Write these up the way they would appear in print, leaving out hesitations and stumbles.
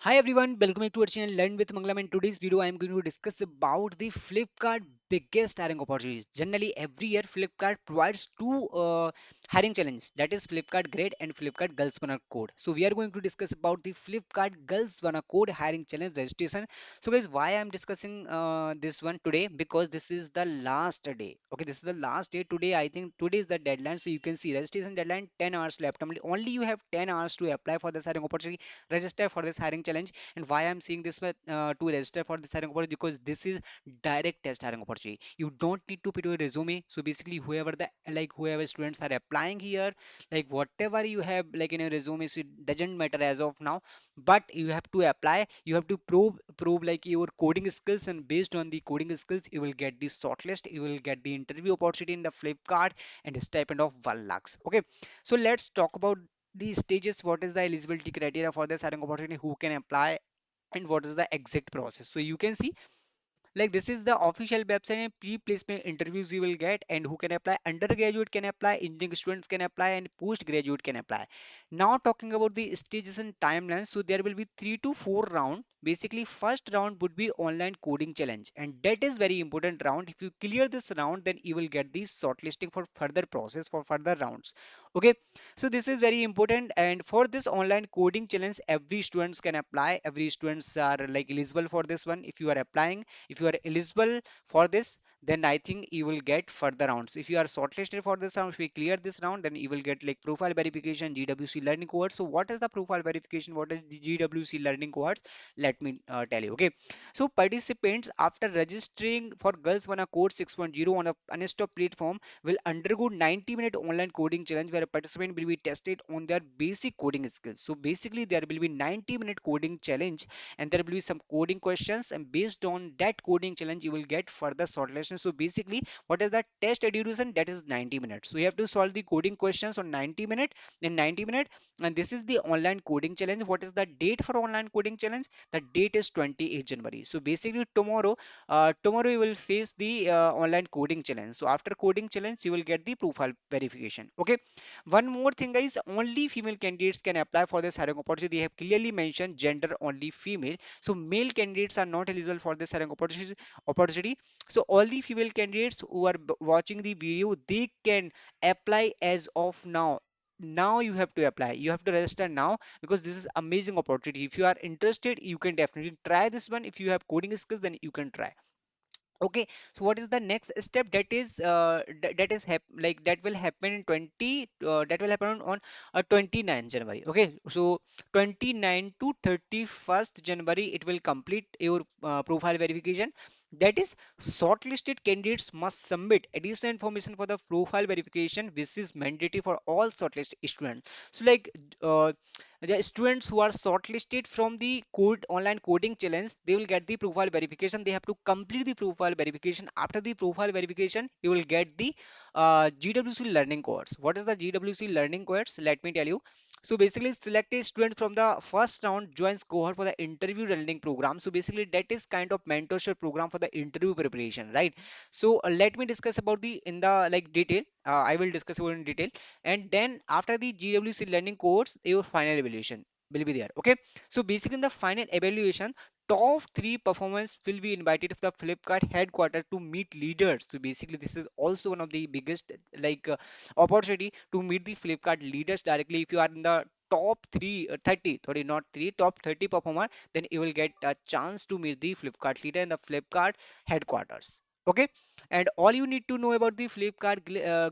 Hi everyone, welcome back to our channel Learn with Manglam. In today's video, I am going to discuss about the Flipkart biggest hiring opportunities. Generally, every year Flipkart provides two hiring challenges, that is Flipkart Grade and Flipkart Girls Wanna Code. So we are going to discuss about the Flipkart Girls Wanna Code hiring challenge registration. So guys, why I am discussing this one today? Because this is the last day. Okay, this is the last day today. I think today is the deadline. So you can see registration deadline 10 hours left. Only you have 10 hours to apply for this hiring opportunity, register for this hiring challenge. And why I'm saying this to register for this hiring opportunity, because this is direct test hiring opportunity. You don't need to put your resume. So basically whoever students are applying here, like whatever you have like in your resume, so it doesn't matter as of now, but you have to apply. You have to prove like your coding skills, and based on the coding skills you will get the shortlist, you will get the interview opportunity in the Flipkart, and a stipend of 1 lakhs. Okay, so let's talk about the stages. What is the eligibility criteria for this hiring opportunity, who can apply, and what is the exact process. So you can see like this is the official website and pre-placement interviews you will get, and who can apply: undergraduate can apply, engineering students can apply, and postgraduate can apply. Now talking about the stages and timelines, so there will be 3 to 4 round. Basically first round would be online coding challenge, and that is very important round. If you clear this round, then you will get the shortlisting for further process for further rounds. Okay, so this is very important. And for this online coding challenge, every students can apply, every students are like eligible for this one. If you are applying, if you are eligible for this, then I think you will get further rounds. If you are shortlisted for this round, if we clear this round, then you will get like profile verification, GWC learning cohorts. So what is the profile verification, what is the GWC learning cohorts? Let me tell you. Okay, so participants after registering for Girls Wanna Code 6.0 on a Unstop platform will undergo 90-minute online coding challenge, where a participant will be tested on their basic coding skills. So basically there will be 90-minute coding challenge, and there will be some coding questions, and based on that coding challenge you will get further shortlisting. So basically what is the test duration? That is 90 minutes. So you have to solve the coding questions on 90 minute, and this is the online coding challenge. What is the date for online coding challenge? The date is 28 January. So basically tomorrow you will face the online coding challenge. So after coding challenge you will get the profile verification. Okay, one more thing guys, only female candidates can apply for this hiring opportunity. They have clearly mentioned gender only female, so male candidates are not eligible for this hiring opportunity. So all the female candidates who are watching the video, they can apply as of now. Now you have to apply, you have to register now, because this is amazing opportunity. If you are interested, you can definitely try this one. If you have coding skills, then you can try. Okay, so what is the next step? That is that will happen in 20 that will happen on 29 January. Okay, so 29 to 31st January it will complete your profile verification. That is, shortlisted candidates must submit additional information for the profile verification, which is mandatory for all shortlisted students. So like uh, the students who are shortlisted from the code online coding challenge, they will get the profile verification. They have to complete the profile verification. After the profile verification you will get the GWC learning course. What is the GWC learning course? Let me tell you. So basically select a student from the first round joins cohort for the interview learning program. So basically that is kind of mentorship program for the interview preparation, right? So let me discuss about the in the like detail. I will discuss about in detail, and then after the GWC learning course your final evaluation will be there. Okay, so basically in the final evaluation, top three performance will be invited to the Flipkart headquarters to meet leaders. So basically this is also one of the biggest opportunity to meet the Flipkart leaders directly. If you are in the top 3 30 sorry not 3 top 30 performer, then you will get a chance to meet the Flipkart leader in the Flipkart headquarters. Okay, and all you need to know about the Flipkart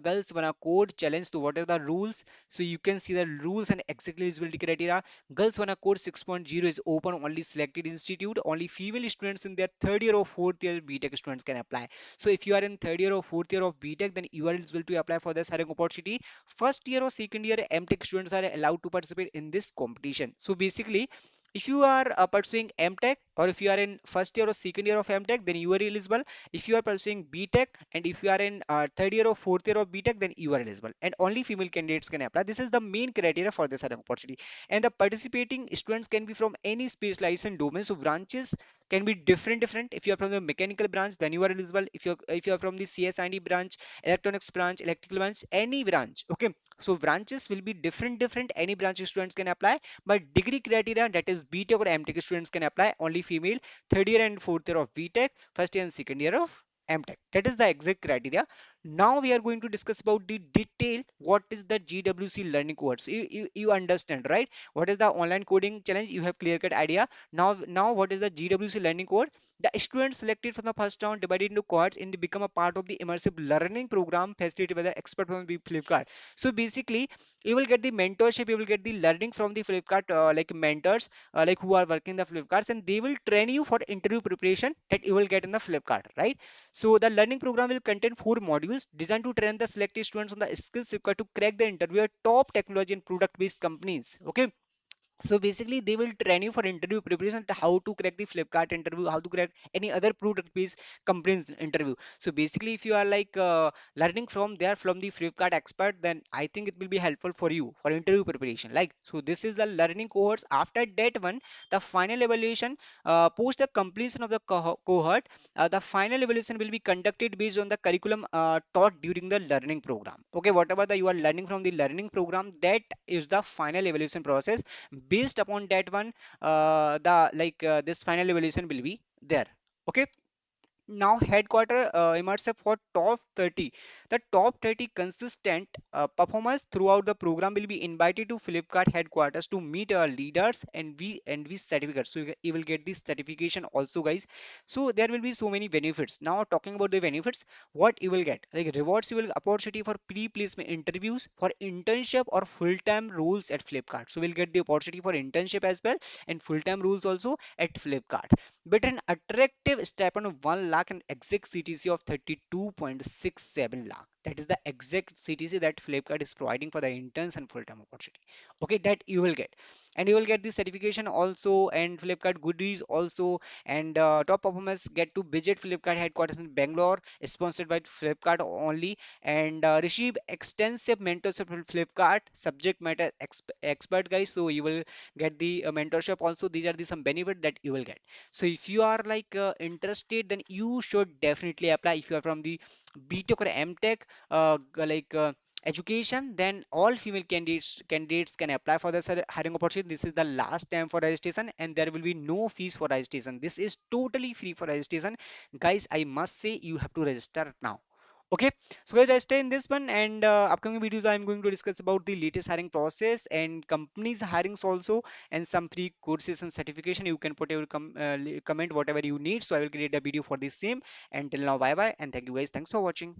Girls Wanna Code challenge. So what are the rules? So you can see the rules and exactly eligibility criteria. Girls Wanna Code 6.0 is open only selected institute. Only female students in their third year or fourth year BTech students can apply. So if you are in third year or fourth year of BTech, then you are eligible to apply for this hiring opportunity. First year or second year MTech students are allowed to participate in this competition. So basically if you are pursuing MTech, or if you are in first year or second year of MTech, then you are eligible. If you are pursuing BTech, and if you are in third year or fourth year of BTech, then you are eligible. And only female candidates can apply. This is the main criteria for this hiring opportunity. And the participating students can be from any specialization domain. So branches can be different. If you are from the mechanical branch, then you are eligible. If you are from the CSID branch, electronics branch, electrical branch, any branch, okay. So branches will be different. Any branch students can apply, but degree criteria, that is BTech or MTech students can apply. Only female, third year and fourth year of BTech, first year and second year of MTech. That is the exact criteria. Now we are going to discuss about the detail what is the GWC learning course. You understand, right? What is the online coding challenge? You have clear cut idea. Now what is the GWC learning course? The students selected from the first round divided into cohorts and they become a part of the immersive learning program facilitated by the expert from the Flipkart. So basically, you will get the mentorship, you will get the learning from the Flipkart like mentors, like who are working the Flipkarts, and they will train you for interview preparation that you will get in the Flipkart, right? So the learning program will contain 4 modules designed to train the selected students on the skills required to crack the interview at top technology and product-based companies. Okay, so basically, they will train you for interview preparation to how to crack the Flipkart interview, how to crack any other product-based companies interview. So basically, if you are like learning from there from the Flipkart expert, then I think it will be helpful for you for interview preparation. Like so, this is the learning cohorts. After that one, the final evaluation, post the completion of the cohort, the final evaluation will be conducted based on the curriculum taught during the learning program. Okay, whatever the you are learning from the learning program, that is the final evaluation process. Based upon that one, the like this final evaluation will be there. Okay, now headquarter immersive for top 30. The top 30 consistent performers throughout the program will be invited to Flipkart headquarters to meet our leaders and we certificates. So you will get this certification also, guys. So there will be so many benefits. Now talking about the benefits, what you will get, like rewards, you will opportunity for pre-placement interviews for internship or full-time roles at Flipkart. So we'll get the opportunity for internship as well and full-time roles also at Flipkart, but an attractive stipend of 1 lakh and exact CTC of 32.67 lakh. That is the exact CTC that Flipkart is providing for the interns and full-time opportunity. Okay, that you will get. And you will get the certification also and Flipkart goodies also. And top performers get to visit Flipkart headquarters in Bangalore, sponsored by Flipkart only, and receive extensive mentorship from Flipkart, subject matter expert guys. So you will get the mentorship also. These are the some benefit that you will get. So if you are like interested, then you should definitely apply. If you are from the BTech or MTech education, then all female candidates can apply for the hiring opportunity. This is the last time for registration and there will be no fees for registration. This is totally free for registration, guys. I must say you have to register now. Okay, so guys, I stay in this one, and upcoming videos I'm going to discuss about the latest hiring process and companies hirings also, and some free courses and certification. You can put your comment whatever you need, so I will create a video for the same. Until now, bye bye and thank you guys, thanks for watching.